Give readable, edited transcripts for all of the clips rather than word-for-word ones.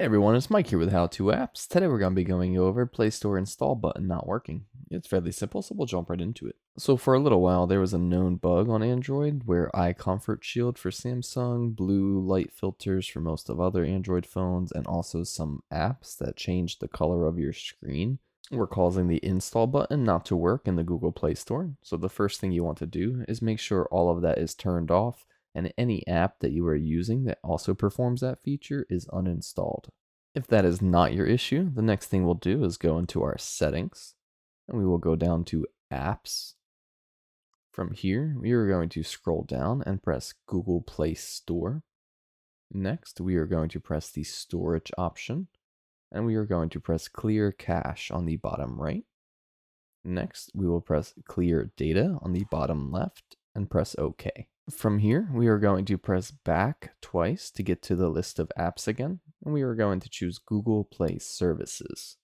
Hey everyone, it's Mike here with How To Apps. Today we're going to be going over Play Store install button not working. It's fairly simple, so we'll jump right into it. So for a little while, there was a known bug on Android where Eye Comfort Shield for Samsung, blue light filters for most of other Android phones, and also some apps that changed the color of your screen were causing the install button not to work in the Google Play Store. So the first thing you want to do is make sure all of that is turned off and any app that you are using that also performs that feature is uninstalled. If that is not your issue, the next thing we'll do is go into our settings and we will go down to apps. From here, we are going to scroll down and press Google Play Store. Next, we are going to press the storage option and we are going to press clear cache on the bottom right. Next, we will press clear data on the bottom left and press OK. From here, we are going to press back twice to get to the list of apps again, and we are going to choose Google Play Services.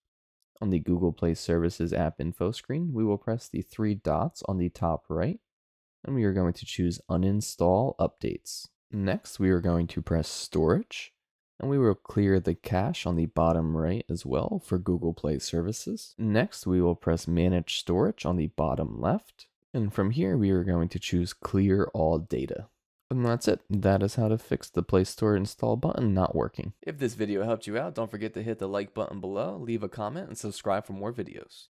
On the Google Play Services app info screen, we will press the three dots on the top right, and we are going to choose Uninstall Updates. Next, we are going to press Storage, and we will clear the cache on the bottom right as well for Google Play Services. Next, we will press Manage Storage on the bottom left. And from here, we are going to choose Clear All Data. And that's it. That is how to fix the Play Store install button not working. If this video helped you out, don't forget to hit the like button below, leave a comment, and subscribe for more videos.